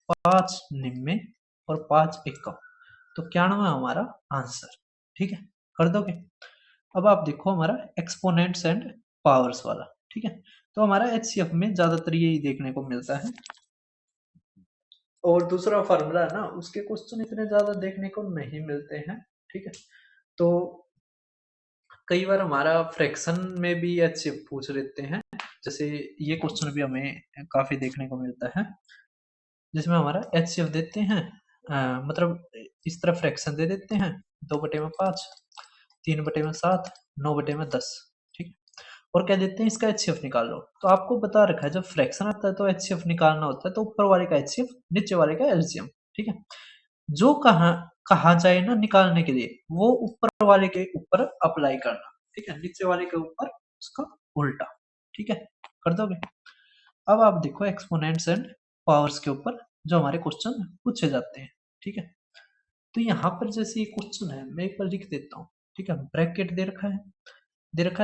A: 5 निन्ने और 5 एकम, तो 91 हमारा आंसर। ठीक है, कर दोगे? अब आप देखो हमारा एक्सपोनेंट्स एंड पावर्स वाला। ठीक है, तो हमारा एचसीएफ में ज्यादातर यही देखने को मिलता है। और दूसरा फार्मूला है ना, उसके क्वेश्चन इतने ज्यादा देखने को नहीं मिलते हैं। ठीक है, तो कई बार हमारा फ्रैक्शन में भी एचसीएफ पूछ लेते हैं। जैसे ये क्वेश्चन भी हमें काफी देखने को मिलता है, जिसमें हमारा एचसीएफ देते हैं, मतलब इस तरह फ्रैक्शन दे देते हैं 2/5, 3/7, 9/10। ठीक है, और क्या देते हैं? इसका एचसीएफ निकाल लो। तो आपको बता रखा है जब फ्रैक्शन आता है तो एचसीएफ निकालना होता है, तो ऊपर वाले का एचसीएफ, नीचे वाले का एलसीएम। ठीक है, जो कहा जाए ना निकालने के लिए, वो ऊपर वाले के ऊपर अप्लाई करना। ठीक है, नीचे वाले के ऊपर उसका उल्टा। ठीक है, कर दोगे? अब आप देखो एक्सपोनेंट्स एंड पावर्स के ऊपर जो हमारे क्वेश्चन पूछे जाते हैं। ठीक है, तो यहाँ पर जैसे ये क्वेश्चन है मैं एक बार लिख देता हूँ। ठीक है, ब्रैकेट दे रखा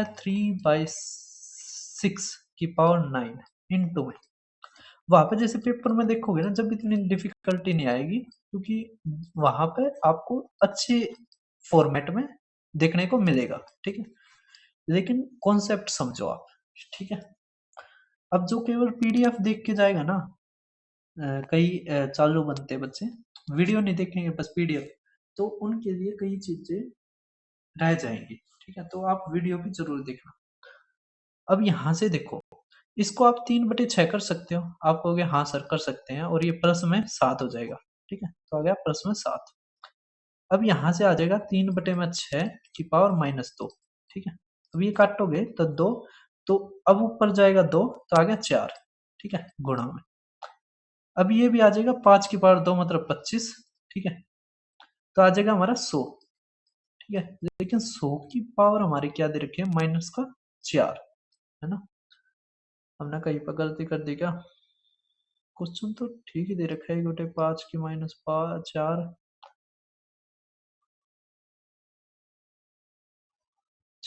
A: है 3/6 की पावर 9 इंटू में। वहां पे जैसे पेपर में देखोगे ना, जब इतनी डिफिकल्टी नहीं आएगी, क्योंकि वहां पे आपको अच्छे फॉर्मेट में देखने को मिलेगा। ठीक है, लेकिन कॉन्सेप्ट समझो आप। ठीक है, अब जो केवल पीडीएफ देख के जाएगा ना, कई चालू बनते बच्चे वीडियो नहीं देखेंगे बस पीडीएफ, तो उनके लिए कई चीजें रह जाएंगी। ठीक है, तो आप वीडियो भी जरूर देखना। अब यहाँ से देखो, इसको आप 3/6 कर सकते हो। आप कहोगे हाँ सर कर सकते हैं, और ये प्लस में 7 हो जाएगा। ठीक है, तो आ गया प्लस में 7। अब यहाँ से आ जाएगा 3/6 की पावर -2। ठीक है, अब ये काटोगे तो 2, तो अब ऊपर जाएगा 2, तो आ गया 4। ठीक है, गुणा में अब ये भी आ जाएगा 5 की पावर 2 मतलब 25। ठीक है, तो आ जाएगा हमारा 100। ठीक है, लेकिन 100 की पावर हमारी क्या दे रखी है? -4, है ना? हमने कहीं पर गलती कर दी क्या? क्वेश्चन तो ठीक ही दे रखा है, 1/5 की -4।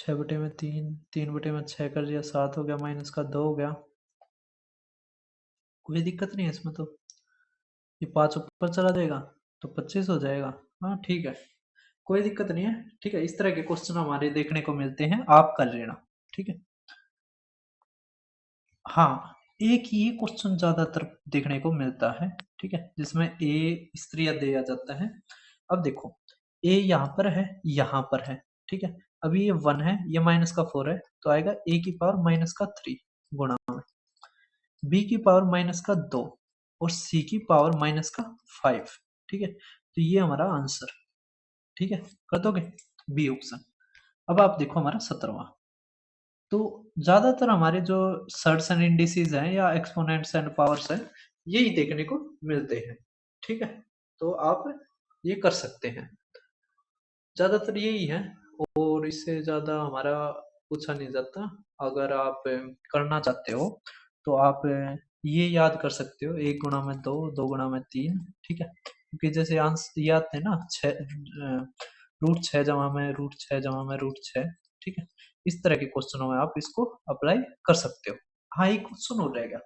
A: 6/3, 3/6 कर दिया, 7 हो गया, माइनस का 2 हो गया। कोई दिक्कत नहीं है इसमें तो। ये 5 ऊपर चला जाएगा तो 25 हो जाएगा। हाँ ठीक है, कोई दिक्कत नहीं है। ठीक है, इस तरह के क्वेश्चन हमारे देखने को मिलते हैं, आप कर लेना। ठीक है। हाँ, एक ही क्वेश्चन ज्यादातर देखने को मिलता है। ठीक है, जिसमें ए इस तरह दिया जाता है। अब देखो, ए यहाँ पर है, यहाँ पर है। ठीक है, अभी ये 1 है, ये माइनस का 4 है, तो आएगा ए की पावर माइनस का 3 गुणा में बी की पावर माइनस का 2 और सी की पावर माइनस का 5। ठीक है, तो ये हमारा आंसर। ठीक है, कर दोगे बी ऑप्शन। अब आप देखो हमारा 17वां। तो ज्यादातर हमारे जो सर्ट्स एंड इंडिसेस हैं या एक्सपोनेंट्स एंड पावर्स हैं, यही देखने को मिलते हैं। ठीक है, तो आप ये कर सकते हैं, ज्यादातर यही है। और इससे ज्यादा हमारा पूछा नहीं जाता। अगर आप करना चाहते हो तो आप ये याद कर सकते हो, 1 गुणा में 2, 2 गुणा में 3। ठीक है, क्योंकि जैसे आंसर याद थे ना, √6 जमा में √6 जमा में √6। ठीक है, इस तरह के क्वेश्चनों में आप इसको अप्लाई कर सकते हो। हाँ, एक क्वेश्चन हो रहेगा,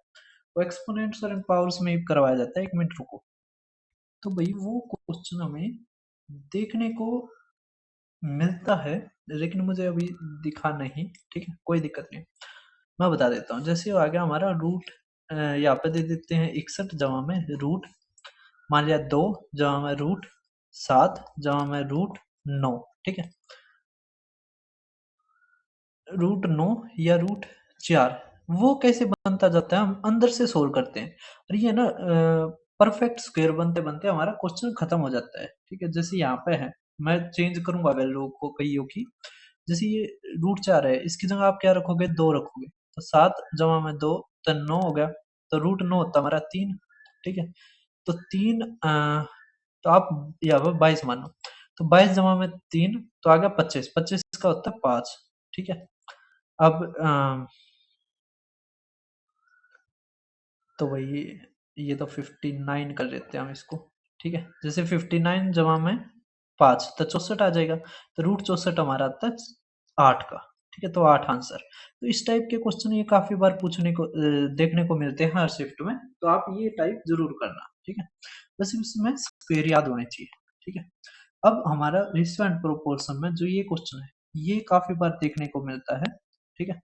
A: वो एक्सपोनेंट्स और पावर्स में करवाया जाता है। 1 मिनट रुको। तो भाई वो क्वेश्चन हमें देखने को मिलता है, लेकिन मुझे अभी दिखा नहीं। ठीक है, कोई दिक्कत नहीं, मैं बता देता हूँ। जैसे आ गया हमारा रूट, यहाँ पे दे देते हैं 61 जमा में रूट, मान लिया 2 जमा में √7 जमा में √9। ठीक है, √9 या √4 वो कैसे बनता जाता है, हम अंदर से सोल्व करते हैं और ये ना परफेक्ट स्क्वायर बनते बनते हमारा क्वेश्चन खत्म हो जाता है। ठीक है, जैसे यहाँ पे है, मैं चेंज करूंगा वैल्यू को कईयों की। जैसे ये √4 है, इसकी जगह आप क्या रखोगे, 2 रखोगे, तो 7 जमा में 2 तो 9 हो गया, तो √9 होता हमारा 3। ठीक है, तो 3 तो आप यहाँ पर 22 मानो, तो 22 जमा में 3 तो आ गया 25, 25 का होता है 5। ठीक है, अब तो वही, ये तो 59 कर लेते हैं हम इसको। ठीक है, जैसे 59 जमा में 5 तो 64 आ जाएगा, तो √64 हमारा आता है 8 का। ठीक है, तो 8 आंसर। तो इस टाइप के क्वेश्चन ये काफी बार पूछने को देखने को मिलते हैं हर शिफ्ट में, तो आप ये टाइप जरूर करना। ठीक है, बस इसमें स्क्वेयर याद होने चाहिए। ठीक है, अब हमारा रेशियो एंड प्रोपोर्शन में जो ये क्वेश्चन है, ये काफी बार देखने को मिलता है। ठीक है,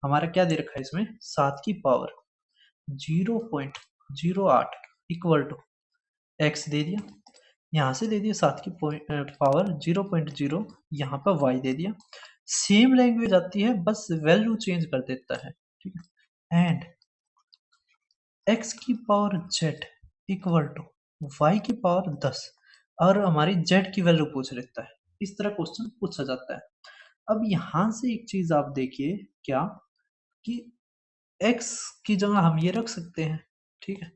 A: हमारा क्या दे रखा है इसमें, 7 की पावर 0.08 इक्वल टू एक्स दे दिया, यहाँ से दे दिया 7 की पावर 0.0, यहाँ पर y दे दिया। सेम लैंग्वेज आती है, बस वैल्यू चेंज कर देता है। ठीक है, एंड x की power z equal to y की पावर 10 और हमारी z की वैल्यू पूछ लेता है। इस तरह क्वेश्चन पूछा जाता है। अब यहाँ से एक चीज आप देखिए, क्या कि x की जगह हम ये रख सकते हैं। ठीक है,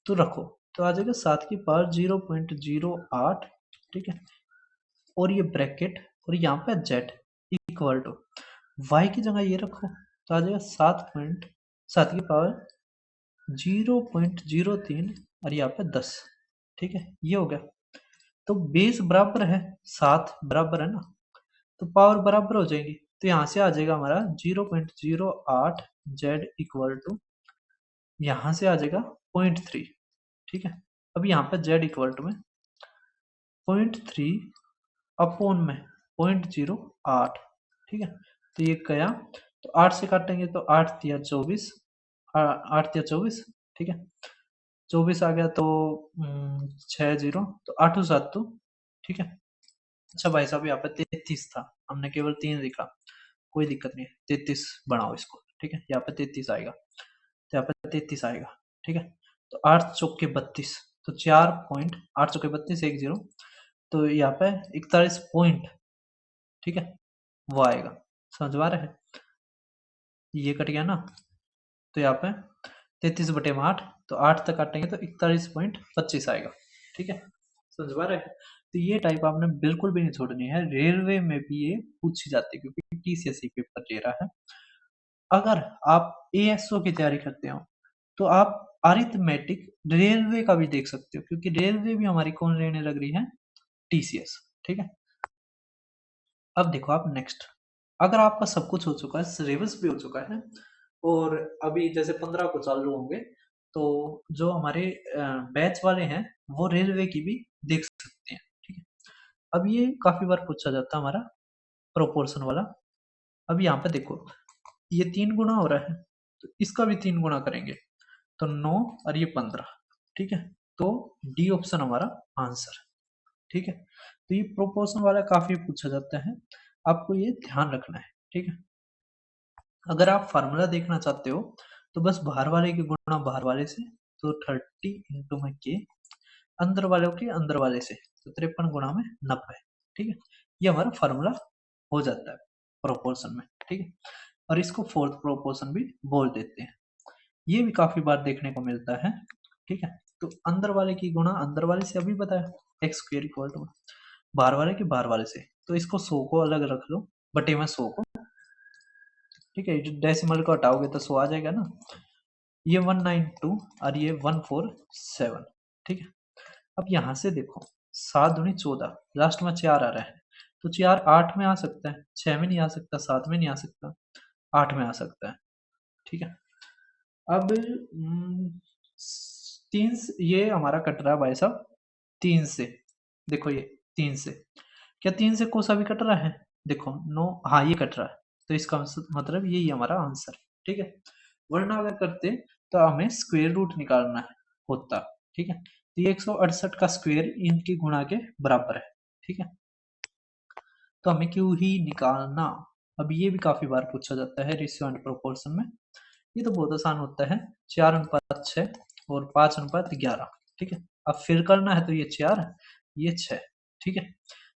A: तो रखो, तो आ जाएगा 7 की पावर 0.08। ठीक है, और ये ब्रैकेट और यहाँ पे z इक्वल टू y की जगह ये रखो, तो आ जाएगा 7 की पावर 0.03 और यहाँ पे 10। ठीक है, ये हो गया। तो बेस बराबर है, 7 बराबर है ना, तो पावर बराबर हो जाएगी। तो यहाँ से आ जाएगा हमारा 0.08 z इक्वल टू, यहाँ से आ जाएगा 0.3। ठीक है, अब यहाँ पे z इक्वल टू में 0.3 अपॉन में 0.08। ठीक है, तो ये गया, तो 8 से काटेंगे तो 8 तिया 24, 8 तिया 24। ठीक है, 24 आ गया तो 6 जीरो, तो 8 7 तो। ठीक है, अच्छा भाई साहब, यहाँ पे 33 था, हमने केवल 3 लिखा, कोई दिक्कत नहीं है, 33 बनाओ इसको। ठीक है, यहाँ पे 33 आएगा, तो यहाँ पे 33 आएगा। ठीक है, तो 8 चौके 32, तो 8 चौके 32 1 0, तो यहाँ पे 41 पॉइंट। ठीक है, वो आएगा, समझ में आ रहा है, ये कट गया ना, तो यहाँ पे 33/8, तो 8 तक काटेंगे तो 41.25 आएगा। ठीक है, समझ में आ रहा है। तो ये टाइप आपने बिल्कुल भी नहीं छोड़नी है, रेलवे में भी ये पूछी जाती है, क्योंकि टीसीएसई पेपर ले रहा है। अगर आप एएसओ की तैयारी करते हो तो आप अरिथमेटिक रेलवे का भी देख सकते हो, क्योंकि रेलवे भी हमारी कौन लेने लग रही है, टीसीएस। ठीक है, अब देखो आप नेक्स्ट, अगर आपका सब कुछ हो चुका है, सिलेबस भी हो चुका है और अभी जैसे 15 को चालू होंगे, तो जो हमारे बैच वाले हैं वो रेलवे की भी देख सकते हैं। ठीक है, अब ये काफी बार पूछा जाता है हमारा प्रोपोर्शन वाला। अब यहाँ पे देखो ये 3 गुना हो रहा है, तो इसका भी 3 गुना करेंगे तो 9 और ये 15। ठीक है, तो डी ऑप्शन हमारा आंसर। ठीक है, तो ये प्रोपोर्शन वाला काफी पूछा जाता है, आपको ये ध्यान रखना है। ठीक है, अगर आप फार्मूला देखना चाहते हो तो बस बाहर वाले के गुणा बाहर वाले से, तो 30 इंटू में के, अंदर वालों के अंदर वाले से, तो 53 गुणा में 90। ठीक है, ये हमारा फार्मूला हो जाता है प्रोपोर्शन में। ठीक है, और इसको फोर्थ प्रोपोर्शन भी बोल देते हैं। ये भी काफी बार देखने को मिलता है। ठीक है, तो अंदर वाले की गुणा अंदर वाले से अभी बताया, एक्स स्क्र इक्वल टू बाहर वाले के बाहर वाले से, तो इसको 100 को अलग रख लो बटे में 100 को। ठीक है, डेसिमल को हटाओगे तो 100 आ जाएगा ना। ये 192 और ये 147। ठीक है, अब यहाँ से देखो 7 दूनी 14, लास्ट में 4 आ रहा है, तो 4 8 में आ सकता है, 6 में नहीं आ सकता, 7 में नहीं आ सकता, 8 में आ सकता है। ठीक है, अब 3 ये हमारा कट रहा है भाई साहब 3 से। देखो ये 3 से, क्या 3 से कोसा भी कट रहा है? देखो 9, हाँ ये कट रहा है, तो इसका मतलब यही हमारा आंसर। ठीक है, वरना अगर करते तो हमें स्क्वायर रूट निकालना होता। ठीक है, तो ये 168 का स्क्वायर इनकी गुणा के बराबर है। ठीक है, तो हमें क्यों ही निकालना। अब ये भी काफी बार पूछा जाता है रेशियो एंड प्रोपोर्शन में। ये तो बहुत आसान होता है, 4:6 और 5:11। ठीक है, अब फिर करना है तो ये 4 ये 6। ठीक है,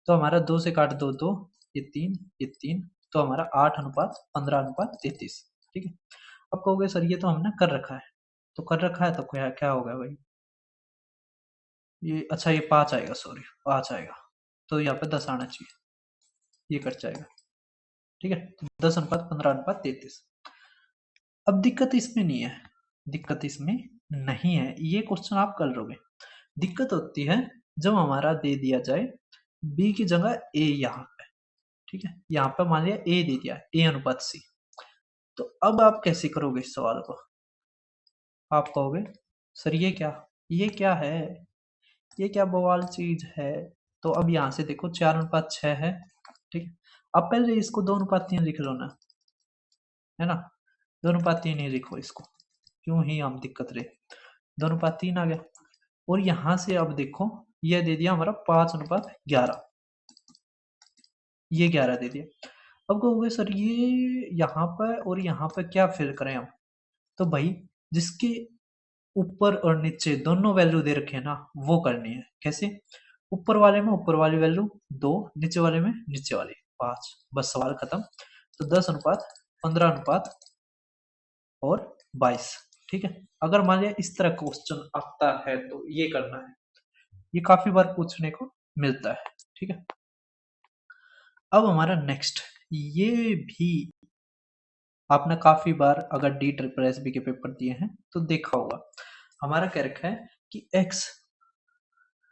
A: तो हमारा 2 से काट दो 2, ये 3 ये 3, तो हमारा 8:15:33। ठीक है, अब कहोगे सर ये तो हमने कर रखा है, तो कर रखा है तो क्या क्या होगा भाई, ये अच्छा ये 5 आएगा, सॉरी 5 आएगा, तो यहाँ पे 10 आना चाहिए, ये कट जाएगा। ठीक है, तो 10:15:33। अब दिक्कत इसमें नहीं है, दिक्कत इसमें नहीं है, ये क्वेश्चन आप कर लोगे। दिक्कत होती है जब हमारा दे दिया जाए बी की जगह ए यहाँ पे। ठीक है, यहाँ पे मान लिया ए दे दिया, A/C, तो अब आप कैसे करोगे इस सवाल को? आप कहोगे सर ये क्या है, ये क्या बवाल चीज है। तो अब यहाँ से देखो 4:6 है। ठीक है, अब पहले इसको 2:3 लिख लो ना, है ना, 2:3 ही लिखो इसको, क्यों ही हम दिक्कत रहे, 2:3 आ गया। और यहाँ से अब देखो ये दे दिया हमारा 5:11, ये 11 दे दिया। अब कहोगे सर ये यहाँ पर और यहाँ पर क्या फिल करें हम, तो भाई जिसके ऊपर और नीचे दोनों वैल्यू दे रखे हैं ना वो करनी है। कैसे? ऊपर वाले में ऊपर वाली वैल्यू 2, नीचे वाले में नीचे वाली 5, बस सवाल खत्म। तो 10:15 और 22। ठीक है, अगर मान लिया इस तरह क्वेश्चन आता है तो ये करना है, ये काफी बार पूछने को मिलता है। ठीक है, अब हमारा नेक्स्ट, ये भी आपने काफी बार अगर D SSS के पेपर दिए हैं तो देखा होगा, हमारा क्या रखा है कि x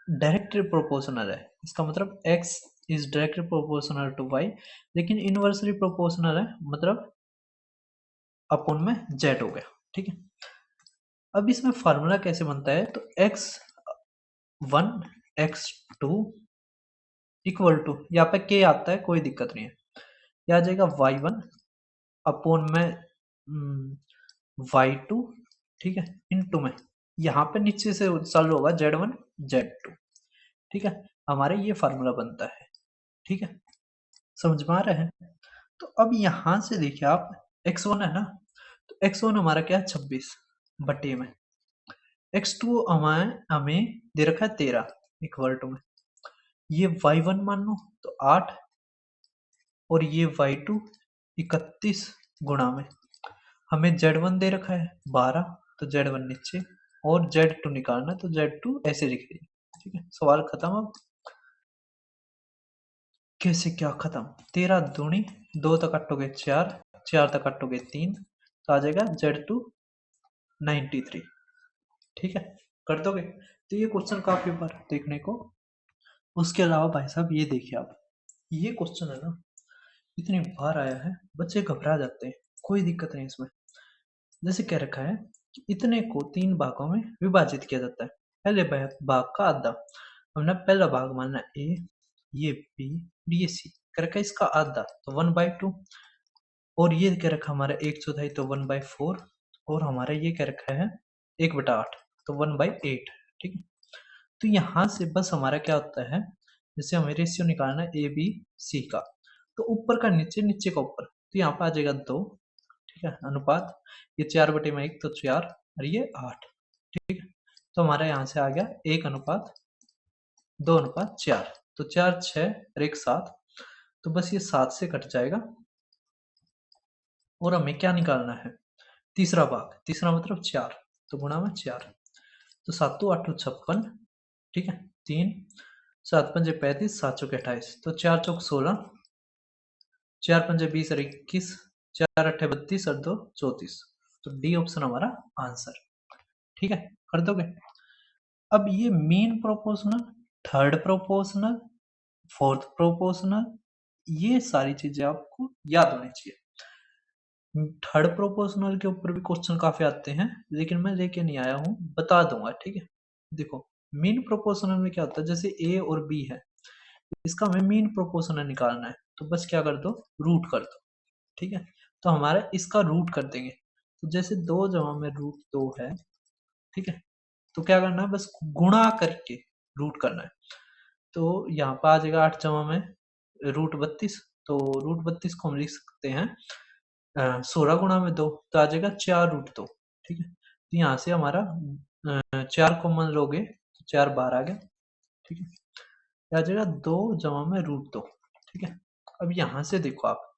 A: डायरेक्टली प्रोपोर्शनल है, इसका मतलब x is directly proportional to y, लेकिन इनवर्सली प्रोपोर्शनल है, मतलब अपॉन में z हो गया। ठीक है, अब इसमें फार्मूला कैसे बनता है, तो x1 x2 इक्वल टू, यहाँ पे k आता है कोई दिक्कत नहीं है, यह आ जाएगा y1 अपॉन में y2। ठीक है, इनटू में यहाँ पे नीचे से चालू होगा z1 z2। ठीक है, हमारे ये फार्मूला बनता है। ठीक है, समझ में आ रहा है? तो अब यहां से देखिए आप, x1 है ना, तो x1 हमारा क्या है 26 बटे में, x2 हमें दे रखा है 13 इक्वल टू में, ये y1 मान लो तो 8 और ये y2 31 गुणा में, हमें z1 दे रखा है 12, तो z1 नीचे और z2 निकालना, तो z2 ऐसे लिख दिया। ठीक है, सवाल खत्म। अब कैसे क्या खत्म, 13 दूनी 2 तक काटोगे 4, 4 तक काटोगे 3, तो आ जाएगा z2 93। ठीक है, कर दोगे, तो ये क्वेश्चन काफी बार देखने को। उसके अलावा भाई साहब ये देखिए आप, ये क्वेश्चन है ना, इतनी बार आया है, बच्चे घबरा जाते हैं, कोई दिक्कत नहीं इसमें। जैसे कह रखा है कि इतने को 3 भागों में विभाजित किया जाता है। पहले भाग का आधा, हमने पहला भाग मानना ए, ये बी, ये सी, कह रखा है इसका आधा तो 1/2, और ये कह रखा हमारा 1/4 तो 1/4, और हमारा ये कह रखा है 1/8 तो 1/8। ठीक है, तो यहाँ से बस हमारा क्या होता है, जैसे हमें रेशियो निकालना है ए बी सी का, तो ऊपर का नीचे, नीचे का ऊपर, तो यहाँ पे आ जाएगा 2। ठीक है, अनुपात ये 4/1 तो 4, और ये 8। ठीक है, तो हमारा यहाँ से आ गया 1:2:4, तो 4 6 और 1 7, तो बस ये 7 से कट जाएगा। और हमें क्या निकालना है, तीसरा भाग, तीसरा मतलब 4, तो गुणा में 4, तो 7 8 56। ठीक है, 3 7 पंजे 35, 7 चौके 28, तो 4 चौक 16, 4 पंजे 20 और 21, 4 अट्ठे 32 और 2 34, तो डी ऑप्शन हमारा आंसर। ठीक है, कर दोगे। अब ये mean proportional, third proportional, fourth proportional, ये सारी चीजें आपको याद होनी चाहिए। थर्ड प्रोपोर्शनल के ऊपर भी क्वेश्चन काफी आते हैं, लेकिन मैं लेके नहीं आया हूँ, बता दूंगा। ठीक है, देखो मीन प्रोपोर्शनल में क्या होता है, जैसे ए और बी है, इसका हमें मीन प्रोपोर्शनल निकालना है, तो बस क्या कर दो, रूट कर दो। ठीक है, तो हमारा इसका रूट कर देंगे, तो जैसे 2 जमा में √2 है। ठीक है, तो क्या करना है, बस गुणा करके रूट करना है, तो यहाँ पर आ जाएगा 8 जमा में √32, तो √32 को हम लिख सकते हैं 16 गुणा में 2, तो आ जाएगा 4√2। ठीक है, तो यहाँ से हमारा 4 कॉमन लोगे तो 4 बाहर आ गया। ठीक है, आ जाएगा 2 जमा में √2। ठीक है, अब यहाँ से देखो आप,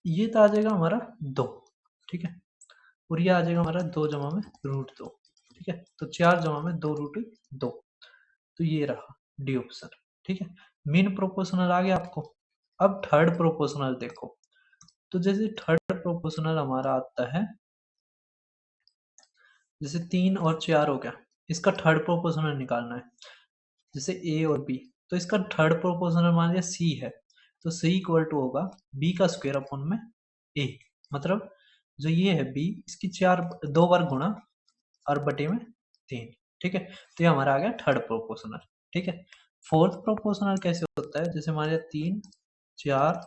A: ये तो आ जाएगा हमारा 2। ठीक है, और ये आ जाएगा हमारा 2 जमा में √2। ठीक है, तो 4 जमा में 2√2, तो ये रहा डी ऑप्शन। ठीक है, मीन प्रोपोर्शनल आ गया आपको। अब थर्ड प्रोपोर्शनल देखो, तो जैसे थर्ड प्रोपोर्शनल हमारा आता है, जैसे 3 और 4 हो गया, इसका थर्ड प्रोपोर्शनल निकालना है, जैसे ए और बी, तो इसका थर्ड प्रोपोर्शनल मान लिया सी है, तो सी इक्वल टू होगा बी का स्क्वायर अपॉन में ए, मतलब जो ये है बी, इसकी 2 बार गुणा और बटे में 3। ठीक है, तो ये हमारा आ गया थर्ड प्रोपोर्शनल। ठीक है, फोर्थ प्रोपोर्शनल कैसे होता है, जैसे मान लिया 3 4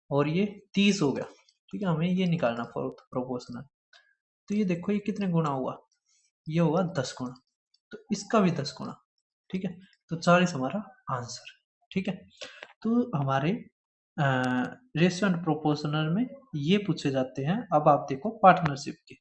A: और ये 30 हो गया। ठीक है, हमें ये निकालना फोर्थ प्रोपोर्शनल, तो ये देखो ये कितने गुना हुआ, ये होगा 10 गुना, तो इसका भी 10 गुना। ठीक है, तो 40 हमारा आंसर। ठीक है, तो हमारे रेशियो एंड प्रोपोर्शनल में ये पूछे जाते हैं। अब आप देखो पार्टनरशिप के,